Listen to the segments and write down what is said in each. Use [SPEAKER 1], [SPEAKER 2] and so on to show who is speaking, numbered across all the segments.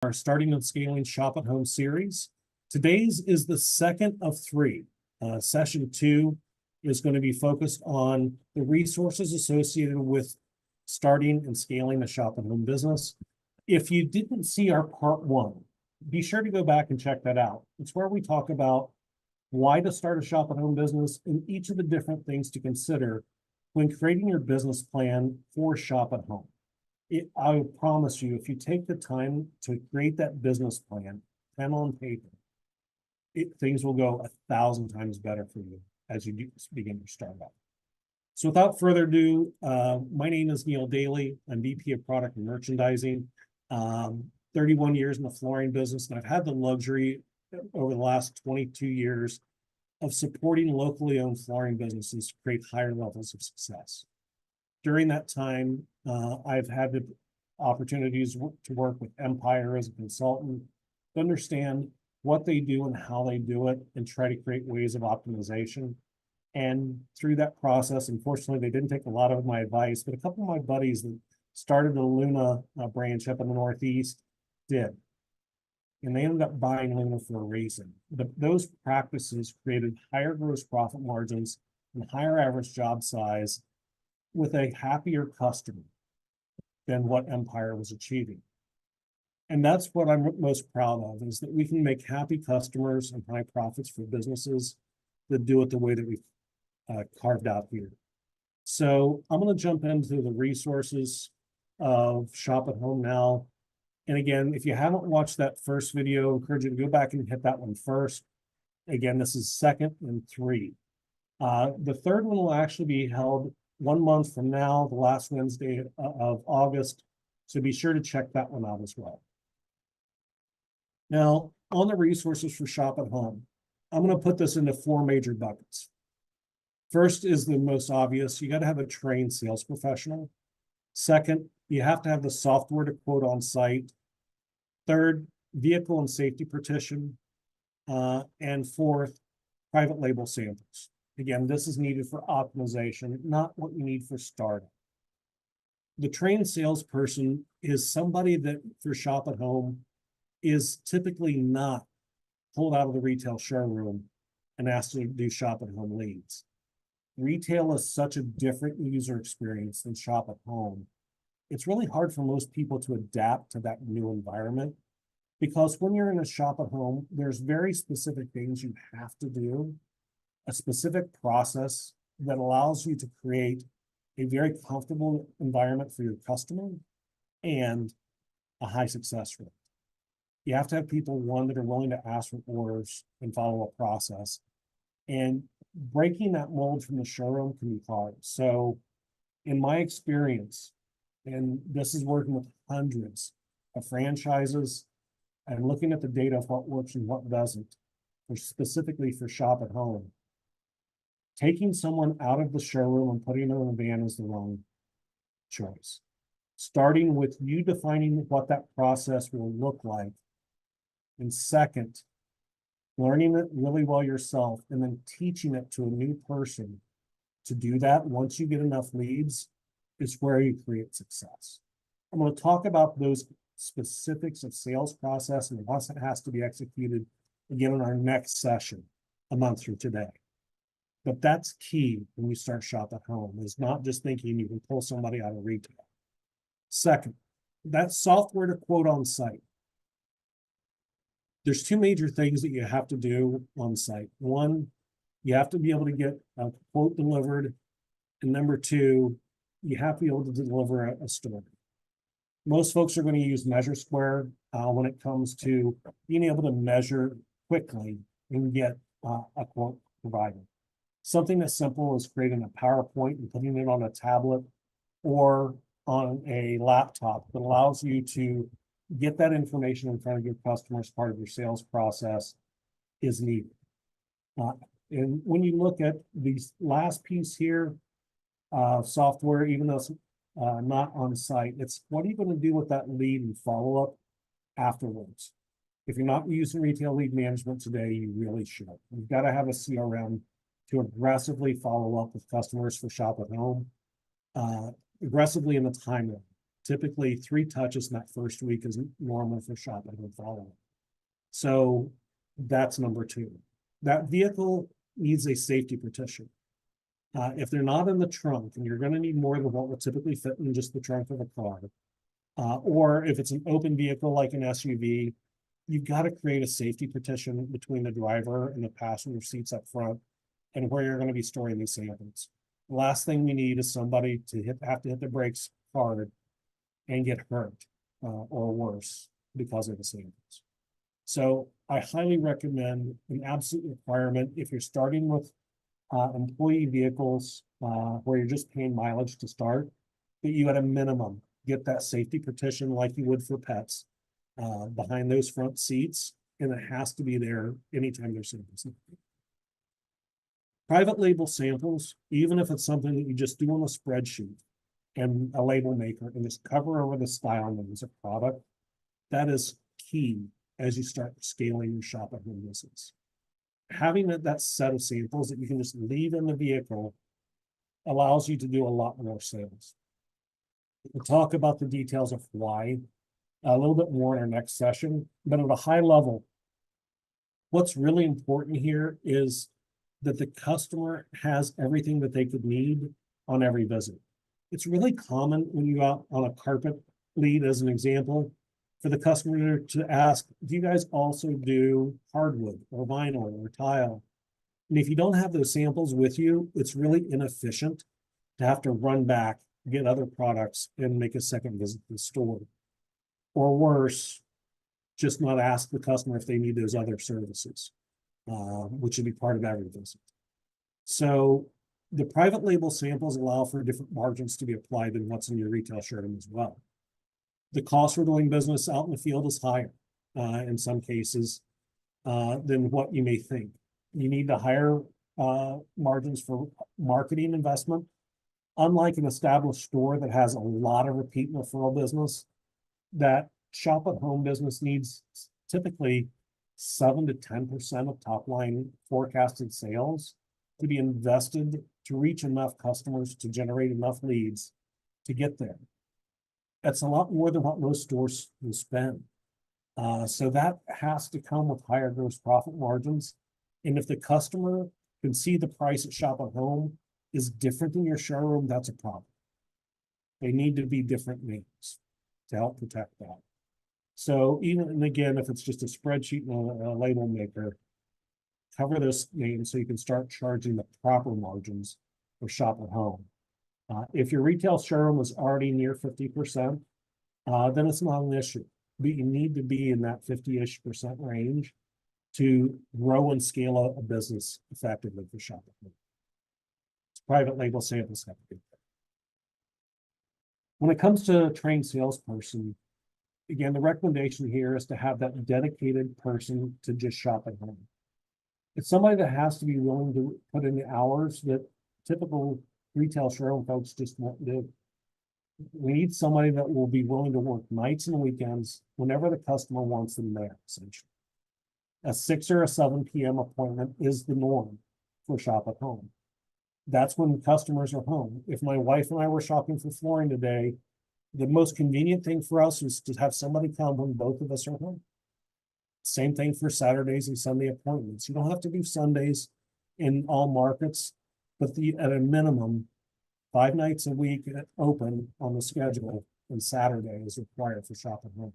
[SPEAKER 1] Our Starting and Scaling Shop at Home series. Today's is the second of three. Session 2 is going to be focused on the resources associated with starting and scaling a shop at home business. If you didn't see our part 1, be sure to go back and check that out. It's where we talk about why to start a shop at home business and each of the different things to consider when creating your business plan for shop at home. I promise you, if you take the time to create that business plan, pen on paper, things will go 1,000 times better for you as you begin your startup. So without further ado, my name is Neil Daly. I'm VP of Product and Merchandising, 31 years in the flooring business, and I've had the luxury over the last 22 years of supporting locally owned flooring businesses to create higher levels of success. During that time, I've had the opportunities to work with Empire as a consultant to understand what they do and how they do it and try to create ways of optimization. And through that process, unfortunately, they didn't take a lot of my advice, but a couple of my buddies that started the Luna branch up in the Northeast did. And they ended up buying Luna for a reason. But those practices created higher gross profit margins and higher average job size with a happier customer than what Empire was achieving. And that's what I'm most proud of, is that we can make happy customers and high profits for businesses that do it the way that we've carved out here. So I'm going to jump into the resources of Shop at Home now. And again, if you haven't watched that first video, I encourage you to go back and hit that one first. Again, this is second and 3. The third one will actually be held 1 month from now, the last Wednesday of August. So be sure to check that one out as well. Now, on the resources for Shop at Home, I'm going to put this into 4 major buckets. First is the most obvious. You got to have a trained sales professional. Second, you have to have the software to quote on site. Third, vehicle and safety partition. And fourth, private label samples. Again, this is needed for optimization, not what you need for startup. The trained salesperson is somebody that for Shop at Home is typically not pulled out of the retail showroom and asked to do Shop at Home leads. Retail is such a different user experience than Shop at Home. It's really hard for most people to adapt to that new environment because when you're in a Shop at Home, there's very specific things you have to do, a specific process that allows you to create a very comfortable environment for your customer and a high success rate. You have to have people, one, that are willing to ask for orders and follow a process. And breaking that mold from the showroom can be hard. So in my experience, and this is working with hundreds of franchises and looking at the data of what works and what doesn't, specifically for Shop at Home, taking someone out of the showroom and putting them in a van is the wrong choice. Starting with you defining what that process will look like. And second, learning it really well yourself and then teaching it to a new person to do that once you get enough leads is where you create success. I'm going to talk about those specifics of sales process and once it has to be executed again in our next session a month from today. But that's key when you start Shop at Home, is not just thinking you can pull somebody out of retail. Second, that software to quote on site. There's 2 major things that you have to do on site. One, you have to be able to get a quote delivered. And number 2, you have to be able to deliver a story. Most folks are going to use Measure Square when it comes to being able to measure quickly and get a quote provided. Something that's simple is creating a PowerPoint and putting it on a tablet or on a laptop that allows you to get that information in front of your customer as part of your sales process is needed. And when you look at the last piece here, software, even though it's not on site, it's what are you going to do with that lead and follow up afterwards? If you're not using retail lead management today, you really should. You've got to have a CRM to aggressively follow up with customers for Shop at Home, aggressively in the timeline. Typically 3 touches in that first week is normal for shop at home following. So that's number 2. That vehicle needs a safety partition. If they're not in the trunk, and you're going to need more than what would typically fit in just the trunk of a car, or if it's an open vehicle like an SUV, you've got to create a safety partition between the driver and the passenger seats up front and where you're going to be storing these samples. The last thing we need is somebody to have to hit the brakes hard and get hurt or worse because of the samples. So I highly recommend, an absolute requirement, if you're starting with employee vehicles where you're just paying mileage to start, that you at a minimum get that safety partition like you would for pets behind those front seats, and it has to be there anytime there's samples. Private label samples, even if it's something that you just do on a spreadsheet and a label maker and just cover over the style names of product, that is key as you start scaling your shop at home business. Having that set of samples that you can just leave in the vehicle allows you to do a lot more sales. We'll talk about the details of why a little bit more in our next session, but at a high level, what's really important here is that the customer has everything that they could need on every visit. It's really common when you go out on a carpet lead, as an example, for the customer to ask, do you guys also do hardwood or vinyl or tile? And if you don't have those samples with you, it's really inefficient to have to run back, get other products, and make a second visit to the store. Or worse, just not ask the customer if they need those other services, which should be part of every visit. So the private label samples allow for different margins to be applied than what's in your retail showroom as well. The cost for doing business out in the field is higher in some cases than what you may think. You need to higher margins for marketing investment. Unlike an established store that has a lot of repeat referral business, that shop at home business needs typically 7 to 10% of top line forecasted sales to be invested to reach enough customers to generate enough leads to get there. That's a lot more than what most stores will spend. So that has to come with higher gross profit margins. And if the customer can see the price at shop at home is different than your showroom, that's a problem. They need to be different names to help protect that. So even, and again, if it's just a spreadsheet and a label maker, cover those names so you can start charging the proper margins for shop at home. If your retail showroom is already near 50%, then it's not an issue. But you need to be in that 50-ish% range to grow and scale a business effectively for shop at home. Private label samples have to be there. When it comes to a trained salesperson, again, the recommendation here is to have that dedicated person to just shop at home. It's somebody that has to be willing to put in the hours that typical retail showroom folks just won't do. We need somebody that will be willing to work nights and weekends whenever the customer wants them there, essentially. A 6 or a 7 p.m. appointment is the norm for shop at home. That's when customers are home. If my wife and I were shopping for flooring today, the most convenient thing for us is to have somebody come when both of us are home. Same thing for Saturdays and Sunday appointments. You don't have to do Sundays in all markets, but at a minimum, 5 nights a week open on the schedule, and Saturday is required for shop at home.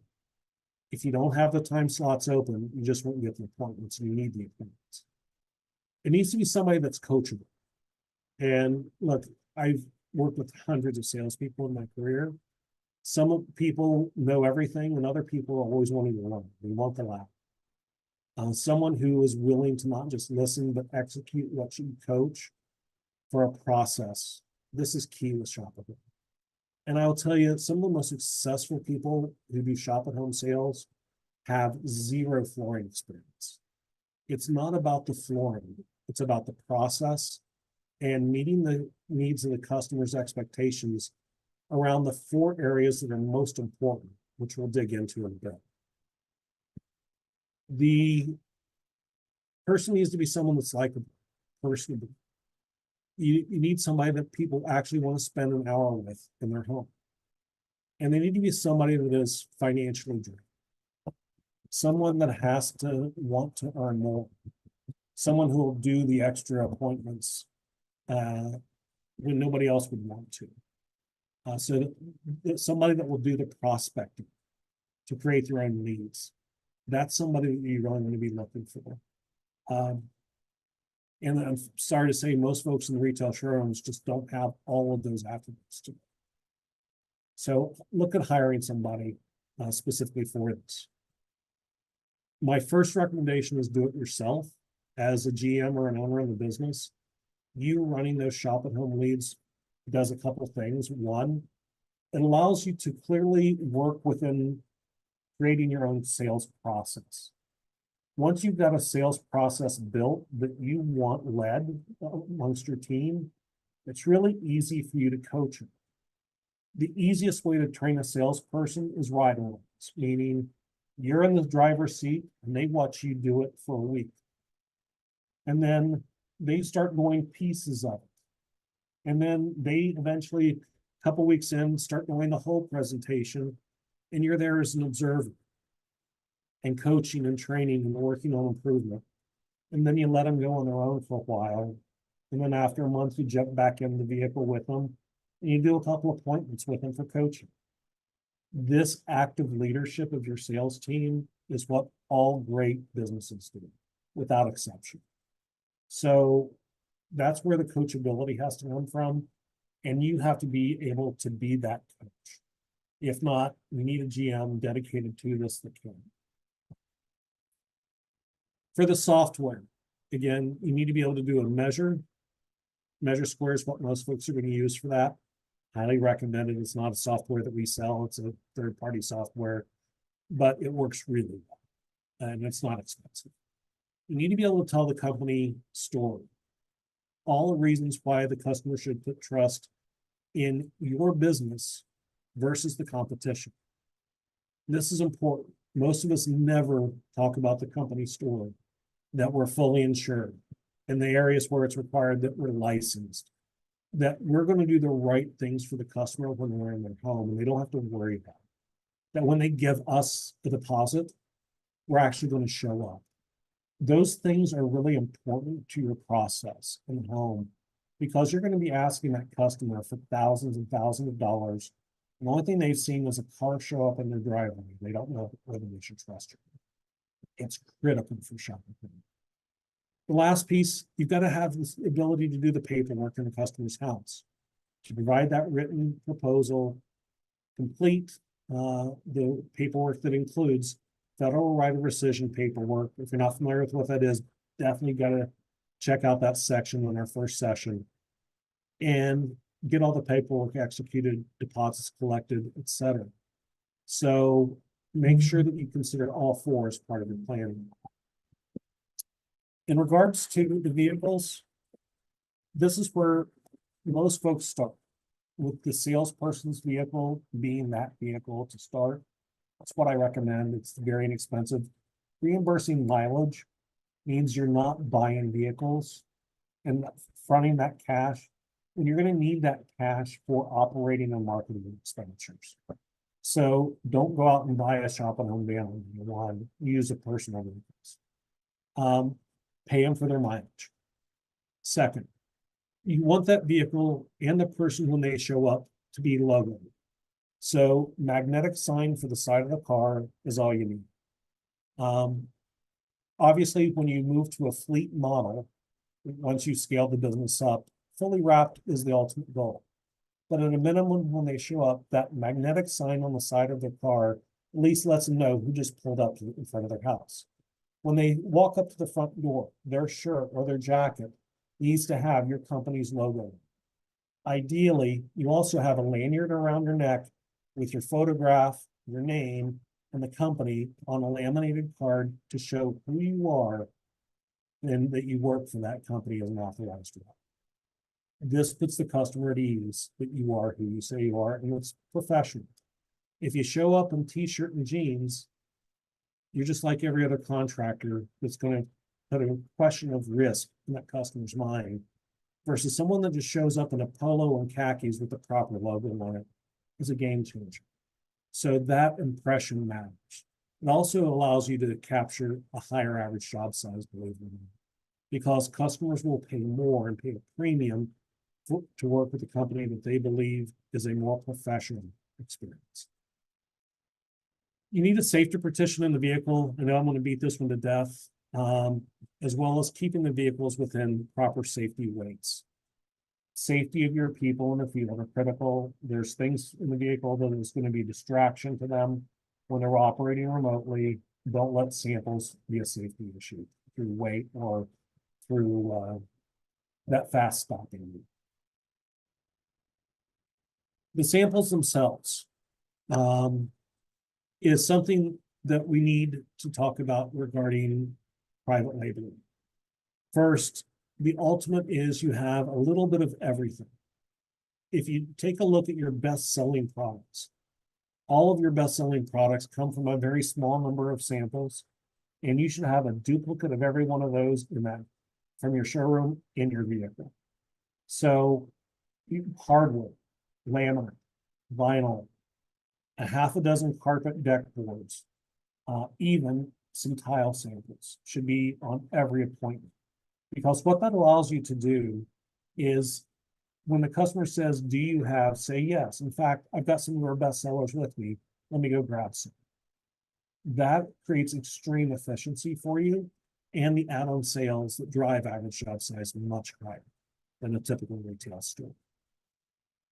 [SPEAKER 1] If you don't have the time slots open, you just won't get the appointments, and you need the appointments. It needs to be somebody that's coachable. And look, I've worked with hundreds of salespeople in my career. Some people know everything, and other people are always wanting to learn. They want to laugh. Someone who is willing to not just listen, but execute what you coach for a process. This is key with shop at home. And I'll tell you, some of the most successful people who do shop at home sales have 0 flooring experience. It's not about the flooring. It's about the process and meeting the needs of the customer's expectations around the 4 areas that are most important, which we'll dig into in a bit. The person needs to be someone that's likable, personable. You need somebody that people actually want to spend an hour with in their home. And they need to be somebody that is financially driven. Someone that has to want to earn more. Someone who will do the extra appointments when nobody else would want to. So somebody that will do the prospecting to create their own leads. That's somebody that you're really going to be looking for. And I'm sorry to say, most folks in the retail showrooms just don't have all of those attributes to them. So look at hiring somebody specifically for this. My first recommendation is do it yourself. As a GM or an owner of the business, you running those shop at home leads does a couple of things. One, it allows you to clearly work within creating your own sales process. Once you've got a sales process built that you want led amongst your team, it's really easy for you to coach it. The easiest way to train a salesperson is ride-alongs, meaning you're in the driver's seat and they watch you do it for a week. And then they start going pieces of it. And then they eventually, a couple weeks in, start doing the whole presentation, and you're there as an observer and coaching and training and working on improvement. And then you let them go on their own for a while. And then after a month, you jump back in the vehicle with them and you do a couple appointments with them for coaching. This active leadership of your sales team is what all great businesses do, without exception. So that's where the coachability has to come from. And you have to be able to be that coach. If not, we need a GM dedicated to this that can. For the software, again, you need to be able to do a measure. Measure Square is what most folks are going to use for that. Highly recommended. It's not a software that we sell. It's a third-party software, but it works really well, and it's not expensive. You need to be able to tell the company story. All the reasons why the customer should put trust in your business versus the competition. This is important. Most of us never talk about the company story, that we're fully insured, in the areas where it's required that we're licensed, that we're going to do the right things for the customer when they're in their home and they don't have to worry about it. That when they give us the deposit, we're actually going to show up. Those things are really important to your process in the home, because you're going to be asking that customer for thousands and thousands of dollars. And the only thing they've seen is a car show up in their driveway. They don't know whether they should trust you. It's critical for shopping. The last piece, you've got to have this ability to do the paperwork in the customer's house. To provide that written proposal, complete the paperwork that includes federal right of rescission paperwork. If you're not familiar with what that is, definitely got to check out that section in our first session. And get all the paperwork executed, deposits collected, etc. So make sure that you consider all four as part of your planning. In regards to the vehicles, this is where most folks start, with the salesperson's vehicle being that vehicle to start. That's what I recommend. It's very inexpensive. Reimbursing mileage means you're not buying vehicles and fronting that cash, and you're going to need that cash for operating and marketing expenditures. So don't go out and buy a shop at home van. You want to use a personal vehicle. Pay them for their mileage. Second, you want that vehicle and the person when they show up to be logoed. So magnetic sign for the side of the car is all you need. Obviously, when you move to a fleet model, once you scale the business up, fully wrapped is the ultimate goal. But at a minimum, when they show up, that magnetic sign on the side of their car at least lets them know who just pulled up in front of their house. When they walk up to the front door, their shirt or their jacket needs to have your company's logo. Ideally, you also have a lanyard around your neck with your photograph, your name, and the company on a laminated card to show who you are and that you work for that company as an authorized rep. This puts the customer at ease that you are who you say you are, and it's professional. If you show up in t-shirt and jeans, you're just like every other contractor that's going to put a question of risk in that customer's mind, versus someone that just shows up in a polo and khakis with the proper logo on it is a game changer. So that impression matters. It also allows you to capture a higher average job size, believe it or not, because customers will pay more and pay a premium to work with a company that they believe is a more professional experience. You need a safety partition in the vehicle. I know I'm going to beat this one to death, as well as keeping the vehicles within proper safety weights. Safety of your people in the field are critical. There's things in the vehicle that is going to be a distraction to them when they're operating remotely. Don't let samples be a safety issue through weight or through that fast stopping. The samples themselves is something that we need to talk about regarding private labeling. First, the ultimate is you have a little bit of everything. If you take a look at your best-selling products, all of your best-selling products come from a very small number of samples, and you should have a duplicate of every one of those in that from your showroom in your vehicle. So hardwood, laminate, vinyl, a half a dozen carpet deck boards, even some tile samples should be on every appointment. Because what that allows you to do is when the customer says, do you have, say yes. In fact, I've got some of our best sellers with me. Let me go grab some. That creates extreme efficiency for you and the add-on sales that drive average job size much higher than a typical retail store.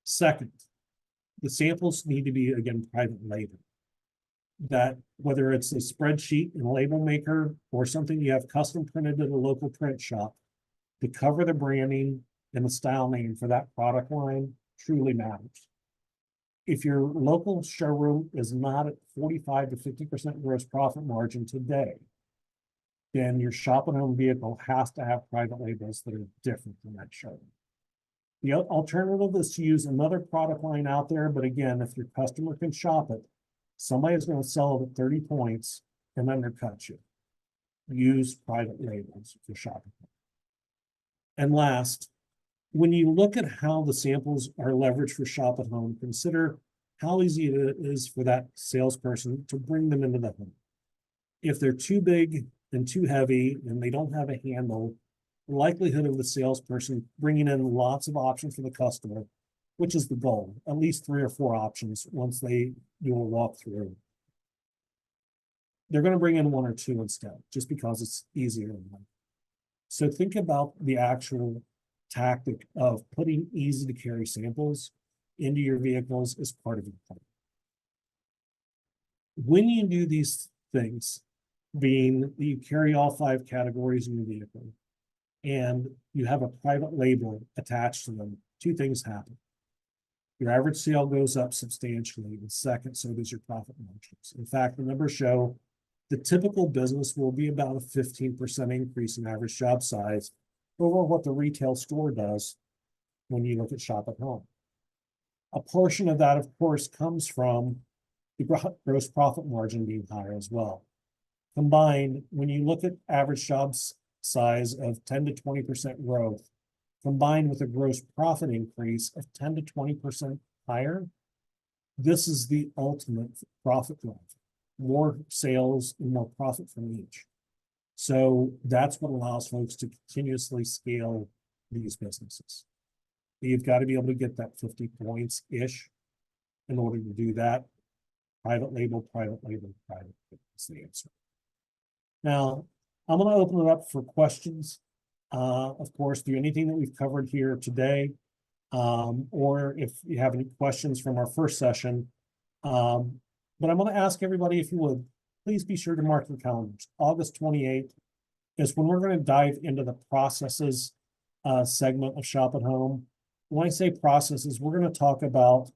[SPEAKER 1] Second, the samples need to be, again, private label. That whether it's a spreadsheet and a label maker or something you have custom printed at a local print shop, to cover the branding and the style name for that product line truly matters. If your local showroom is not at 45 to 50% gross profit margin today, then your shop and home vehicle has to have private labels that are different than that showroom. The alternative is to use another product line out there, but again, if your customer can shop it, somebody's going to sell it at 30 points and undercut you. Use private labels for shopping. And last, when you look at how the samples are leveraged for shop at home, consider how easy it is for that salesperson to bring them into the home. If they're too big and too heavy and they don't have a handle, the likelihood of the salesperson bringing in lots of options for the customer, which is the goal, at least 3 or 4 options once you will walk through. They're going to bring in 1 or 2 instead, just because it's easier than one. So think about the actual tactic of putting easy to carry samples into your vehicles as part of your plan. When you do these things, being that you carry all 5 categories in your vehicle and you have a private label attached to them, 2 things happen. Your average sale goes up substantially, and second, so does your profit margins. In fact, the numbers show the typical business will be about a 15% increase in average job size over what the retail store does when you look at shop at home. A portion of that, of course, comes from the gross profit margin being higher as well. Combined, when you look at average job size of 10 to 20% growth, combined with a gross profit increase of 10 to 20% higher, this is the ultimate profit drive. More sales and more profit from each. So that's what allows folks to continuously scale these businesses. You've got to be able to get that 50 points-ish in order to do that. Private label, private label, private label is the answer. Now, I'm going to open it up for questions. Of course, do anything that we've covered here today, or if you have any questions from our first session. But I'm going to ask everybody, if you would, please be sure to mark your calendars. August 28th is when we're going to dive into the processes segment of Shop at Home. When I say processes, we're going to talk about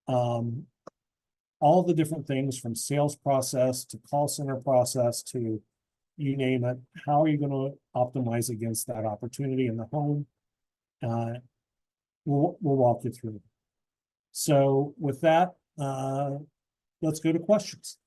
[SPEAKER 1] all the different things from sales process to call center process to you name it. How are you going to optimize against that opportunity in the home? We'll walk you through. So with that, let's go to questions.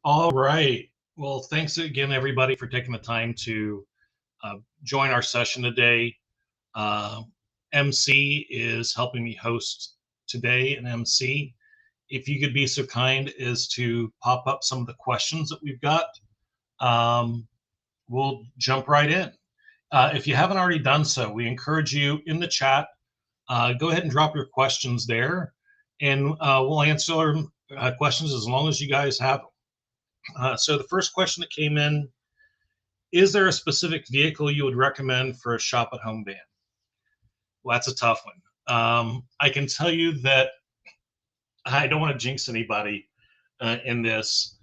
[SPEAKER 2] All right. Well, thanks again, everybody, for taking the time to join our session today. Uh, MC is helping me host today, and MC, if you could be so kind as to pop up some of the questions that we've got, um, we'll jump right in. If you haven't already done so, we encourage you in the chat, go ahead and drop your questions there, and we'll answer questions as long as you guys have them. So the first question that came in: is there a specific vehicle you would recommend for a shop at home van? Well, that's a tough one. I can tell you that I don't want to jinx anybody in this,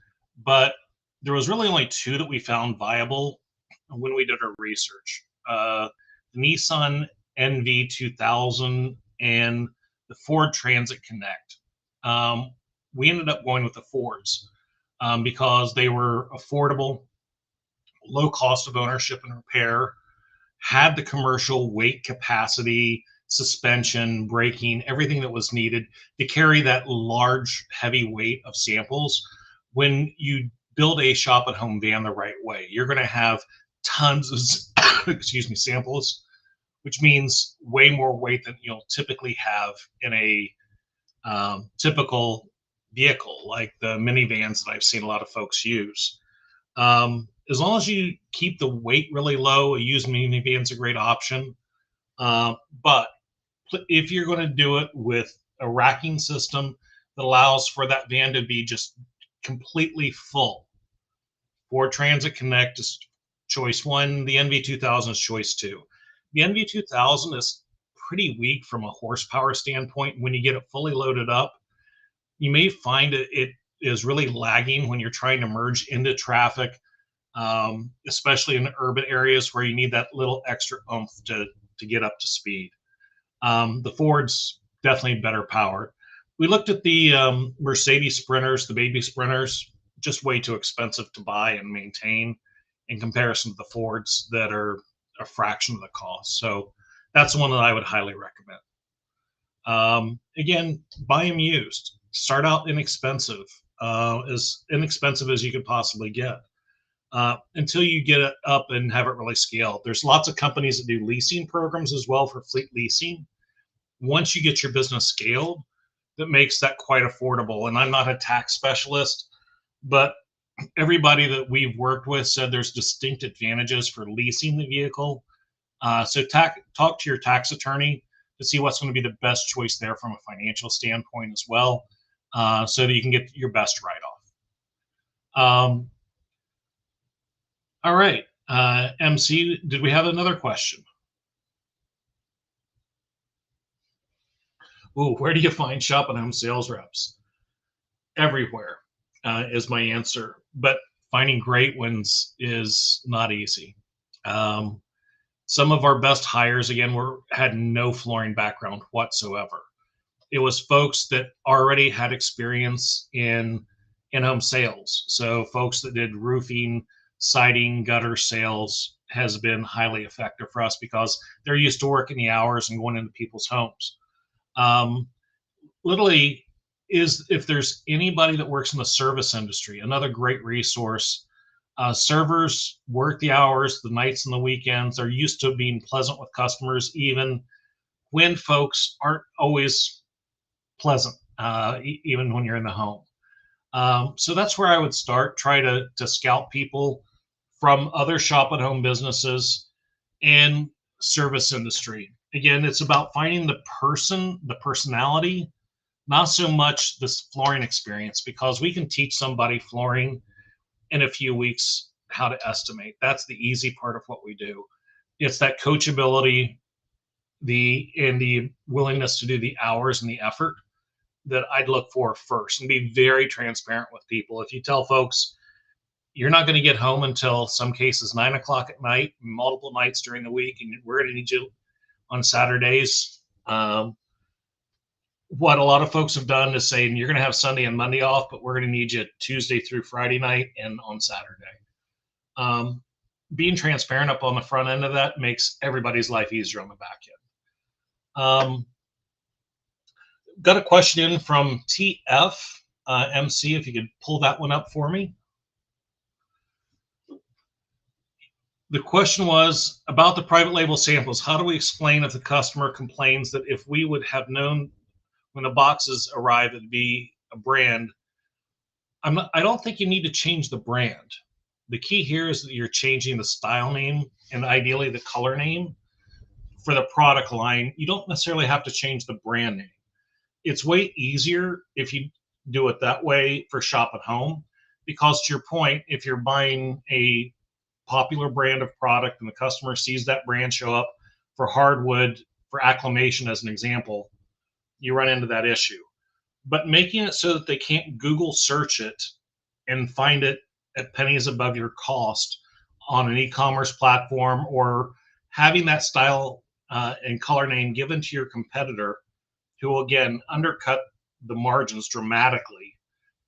[SPEAKER 2] but there was really only two that we found viable when we did our research. The Nissan NV2000 and the Ford Transit Connect. We ended up going with the Fords because they were affordable, low cost of ownership and repair, had the commercial weight capacity, suspension, braking, everything that was needed to carry that large, heavy weight of samples. When you build a shop at home van the right way, you're going to have tons of excuse me, samples, which means way more weight than you'll typically have in a typical vehicle like the minivans that I've seen a lot of folks use. As long as you keep the weight really low, a used minivan is a great option. But if you're going to do it with a racking system that allows for that van to be just completely full, Ford Transit Connect is choice one. The NV2000 is choice two. The NV2000 is pretty weak from a horsepower standpoint. When you get it fully loaded up, you may find it is really lagging when you're trying to merge into traffic, especially in urban areas where you need that little extra oomph to get up to speed. The Ford's definitely better power. We looked at the Mercedes Sprinters, the baby Sprinters, just way too expensive to buy and maintain in comparison to the Fords that are a fraction of the cost. So that's the one that I would highly recommend. Again, buy them used. Start out inexpensive, as inexpensive as you could possibly get. Until you get it up and have it really scaled. There's lots of companies that do leasing programs as well for fleet leasing. Once you get your business scaled, that makes that quite affordable. And I'm not a tax specialist, but everybody that we've worked with said there's distinct advantages for leasing the vehicle. So talk to your tax attorney to see what's going to be the best choice there from a financial standpoint as well, so that you can get your best write-off. All right, MC, did we have another question? Ooh, where do you find shop and home sales reps? Everywhere is my answer, but finding great ones is not easy. Um, some of our best hires, again, had no flooring background whatsoever. It was folks that already had experience in home sales. So folks that did roofing, siding, gutter sales has been highly effective for us because they're used to working the hours and going into people's homes. Um, Literally, is if there's anybody that works in the service industry, another great resource. Servers work the hours, the nights and the weekends. They're used to being pleasant with customers, even when folks aren't always pleasant, even when you're in the home. So that's where I would start. Try to scout people from other shop at home businesses and service industry. Again, it's about finding the person, the personality, not so much this flooring experience, because we can teach somebody flooring in a few weeks how to estimate. That's the easy part of what we do. It's that coachability, the willingness to do the hours and the effort that I'd look for first, and be very transparent with people. If you tell folks you're not going to get home until some cases 9 o'clock at night, multiple nights during the week, and we're going to need you on Saturdays. What a lot of folks have done is saying you're going to have Sunday and Monday off, but we're going to need you Tuesday through Friday night and on Saturday. Being transparent up on the front end of that makes everybody's life easier on the back end. Got a question in from TF. MC, if you could pull that one up for me. The question was about the private label samples. How do we explain if the customer complains that if we would have known when the boxes arrive, it'd be a brand? I don't think you need to change the brand. The key here is that you're changing the style name and ideally the color name for the product line. You don't necessarily have to change the brand name. It's way easier if you do it that way for shop at home, because to your point, if you're buying a popular brand of product and the customer sees that brand show up for hardwood for acclimation as an example, you run into that issue. But making it so that they can't Google search it and find it at pennies above your cost on an e-commerce platform, or having that style and color name given to your competitor, who will again undercut the margins dramatically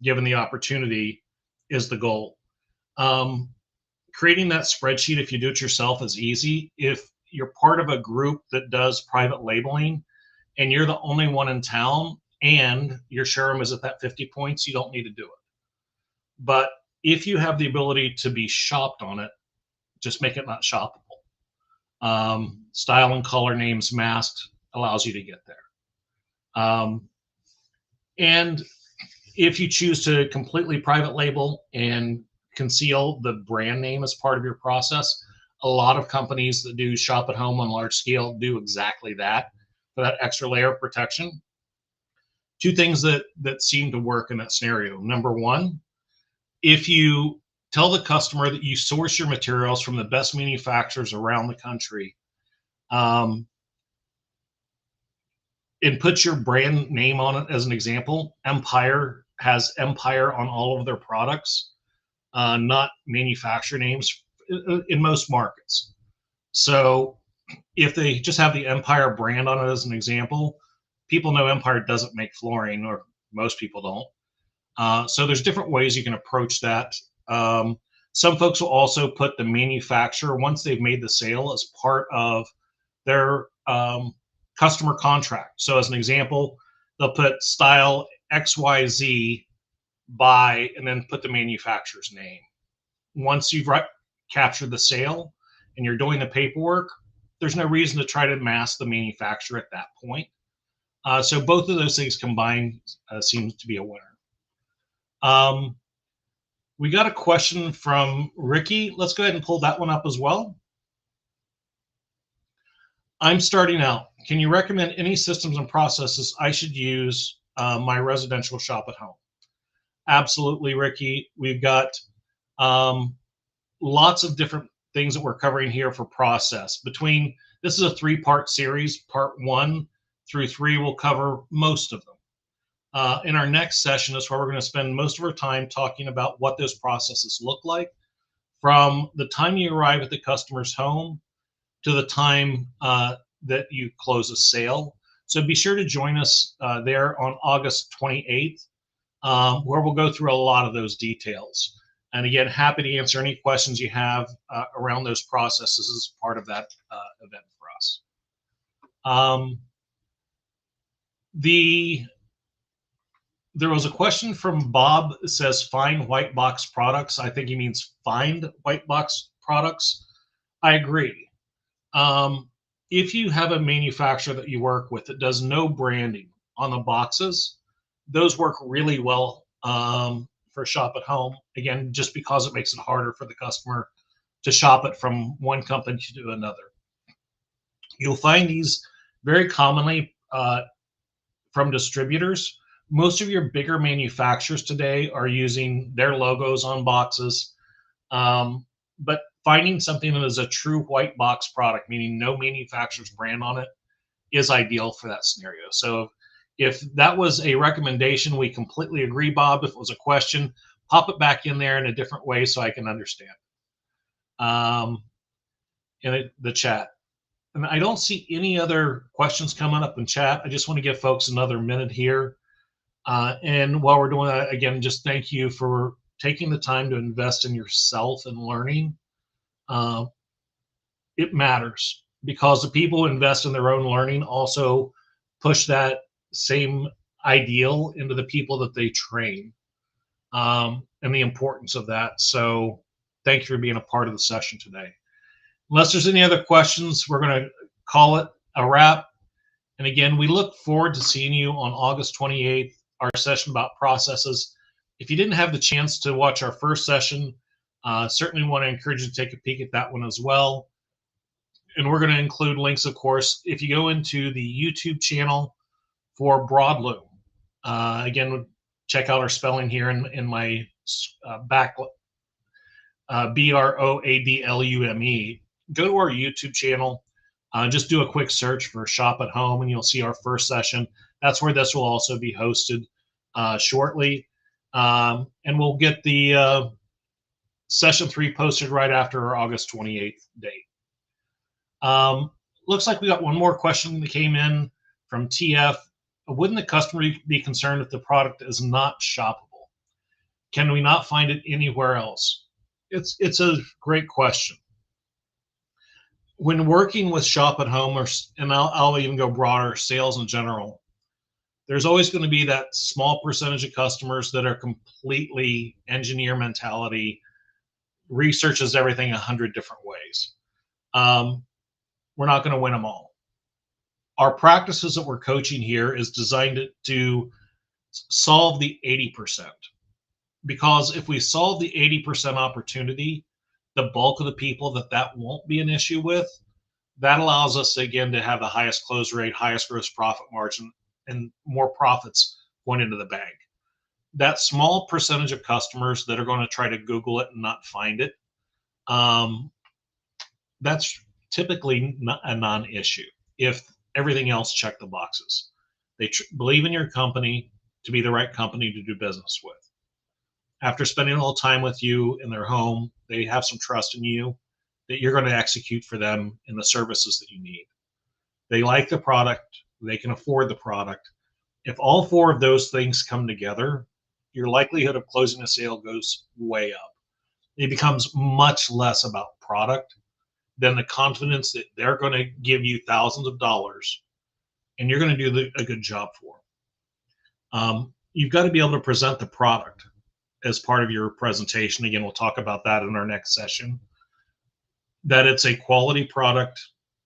[SPEAKER 2] given the opportunity, is the goal. Creating that spreadsheet, if you do it yourself, is easy. If you're part of a group that does private labeling and you're the only one in town and your showroom is at that 50 points, you don't need to do it. But if you have the ability to be shopped on it, just make it not shoppable. Style and color names masked allows you to get there. And if you choose to completely private label and conceal the brand name as part of your process, a lot of companies that do shop at home on large scale do exactly that for that extra layer of protection. Two things that seem to work in that scenario. Number one, if you tell the customer that you source your materials from the best manufacturers around the country, and put your brand name on it as an example. Empire has Empire on all of their products, not manufacturer names in most markets. So if they just have the Empire brand on it as an example, people know Empire doesn't make flooring, or most people don't. So there's different ways you can approach that. Some folks will also put the manufacturer, once they've made the sale, as part of their customer contract. So as an example, they'll put style XYZ by, and then put the manufacturer's name. Once you've captured the sale and you're doing the paperwork, there's no reason to try to mask the manufacturer at that point. So both of those things combined seems to be a winner. We got a question from Ricky. Let's go ahead and pull that one up as well. I'm starting out. Can you recommend any systems and processes I should use my residential shop at home? Absolutely, Ricky. We've got lots of different things that we're covering here for process. This is a 3-part series. Part 1 through 3 will cover most of them. In our next session is where we're going to spend most of our time talking about what those processes look like from the time you arrive at the customer's home to the time that you close a sale. So be sure to join us there on August 28th, where we'll go through a lot of those details. And again, happy to answer any questions you have around those processes as part of that event for us. There was a question from Bob that says find white box products. I think he means find white box products. I agree. If you have a manufacturer that you work with that does no branding on the boxes, those work really well for shop at home. Again, just because it makes it harder for the customer to shop it from one company to another. You'll find these very commonly from distributors. Most of your bigger manufacturers today are using their logos on boxes, but finding something that is a true white box product, meaning no manufacturer's brand on it, is ideal for that scenario. So if that was a recommendation, we completely agree, Bob. If it was a question, pop it back in there in a different way so I can understand in the chat. And I don't see any other questions coming up in chat. I just want to give folks another minute here. And while we're doing that, again, just thank you for taking the time to invest in yourself and learning. It matters because the people who invest in their own learning also push that same ideal into the people that they train, and the importance of that. So thank you for being a part of the session today. Unless there's any other questions, we're going to call it a wrap. And again, we look forward to seeing you on August 28th, our session about processes. If you didn't have the chance to watch our first session, certainly want to encourage you to take a peek at that one as well. And we're going to include links, of course. If you go into the YouTube channel for Broadloom, again, check out our spelling here in my back, BROADLUME. Go to our YouTube channel. Just do a quick search for Shop at Home, and you'll see our first session. That's where this will also be hosted shortly. And we'll get the session 3 posted right after our August 28th date. Looks like we got one more question that came in from TF. Wouldn't the customer be concerned if the product is not shoppable? Can we not find it anywhere else? It's a great question. When working with Shop at Home, and I'll even go broader, sales in general, there's always going to be that small percentage of customers that are completely engineer mentality, researches everything 100 different ways. We're not going to win them all. Our practices that we're coaching here is designed to solve the 80%. Because if we solve the 80% opportunity, the bulk of the people that won't be an issue with, that allows us, again, to have the highest close rate, highest gross profit margin, and more profits going into the bank. That small percentage of customers that are going to try to Google it and not find it, that's typically not a non-issue if everything else checked the boxes. They believe in your company to be the right company to do business with. After spending a little time with you in their home, they have some trust in you that you're going to execute for them in the services that you need. They like the product. They can afford the product. If all 4 of those things come together, your likelihood of closing a sale goes way up. It becomes much less about product than the confidence that they're going to give you thousands of dollars and you're going to do a good job for them. You've got to be able to present the product as part of your presentation. Again, we'll talk about that in our next session, that it's a quality product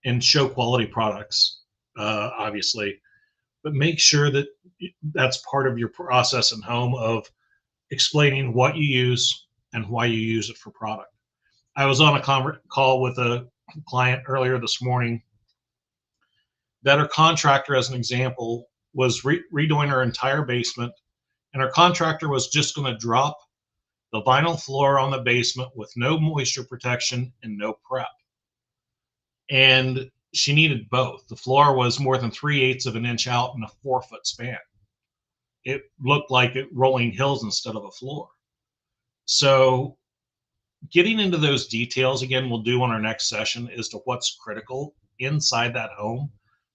[SPEAKER 2] and show quality products, obviously, but make sure that that's part of your process at home of explaining what you use and why you use it for product. I was on a call with a client earlier this morning that her contractor, as an example, was redoing her entire basement, and our contractor was just going to drop the vinyl floor on the basement with no moisture protection and no prep. And she needed both. The floor was more than 3/8 of an inch out in a 4-foot span. It looked like rolling hills instead of a floor. So getting into those details, again, we'll do on our next session, as to what's critical inside that home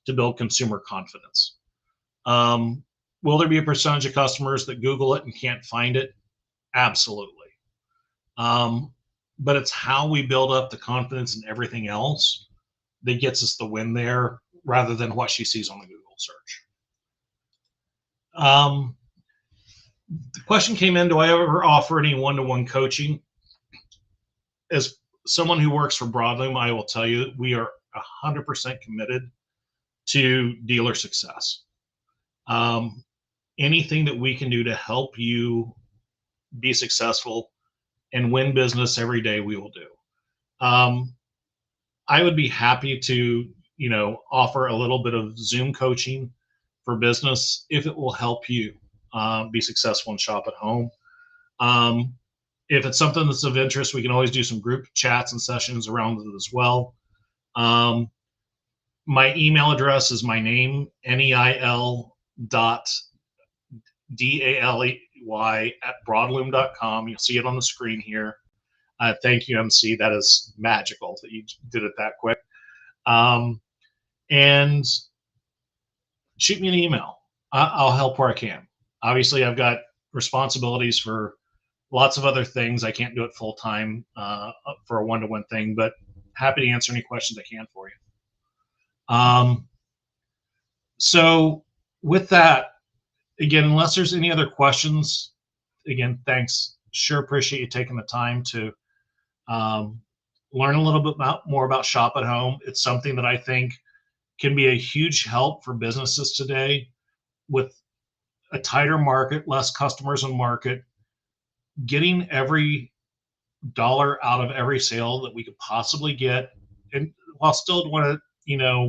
[SPEAKER 2] to build consumer confidence. Will there be a percentage of customers that Google it and can't find it? Absolutely. But it's how we build up the confidence in everything else that gets us the win there, rather than what she sees on the Google search. The question came in, do I ever offer any one-to-one coaching? As someone who works for Broadloom, I will tell you we are 100% committed to dealer success. Anything that we can do to help you be successful and win business every day, we will do. I would be happy to, offer a little bit of Zoom coaching for business if it will help you be successful and shop at home. If it's something that's of interest, we can always do some group chats and sessions around it as well. My email address is my name, neil.daley@broadloom.com. You'll see it on the screen here. Thank you, MC. That is magical that you did it that quick. And shoot me an email. I'll help where I can. Obviously, I've got responsibilities for lots of other things. I can't do it full time for a one-to-one thing, but happy to answer any questions I can for you. So with that, again, unless there's any other questions, again, thanks. Sure appreciate you taking the time to learn a little bit more about Shop at Home. It's something that I think can be a huge help for businesses today with a tighter market, less customers in market, getting every dollar out of every sale that we could possibly get, and while still doing it,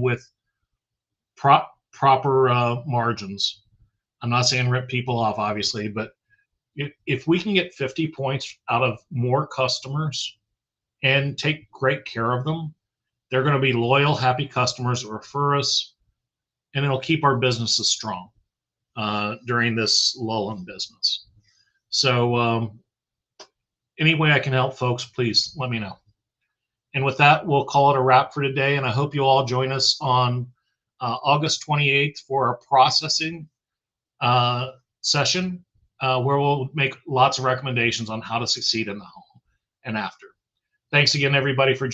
[SPEAKER 2] with proper margins. I'm not saying rip people off, obviously, but if we can get 50 points out of more customers and take great care of them, they're going to be loyal, happy customers that refer us, and it'll keep our businesses strong during this lull in business. So any way I can help, folks, please let me know. And with that, we'll call it a wrap for today. And I hope you all join us on August 28th for our processing session, where we'll make lots of recommendations on how to succeed in the home and after. Thanks again, everybody, for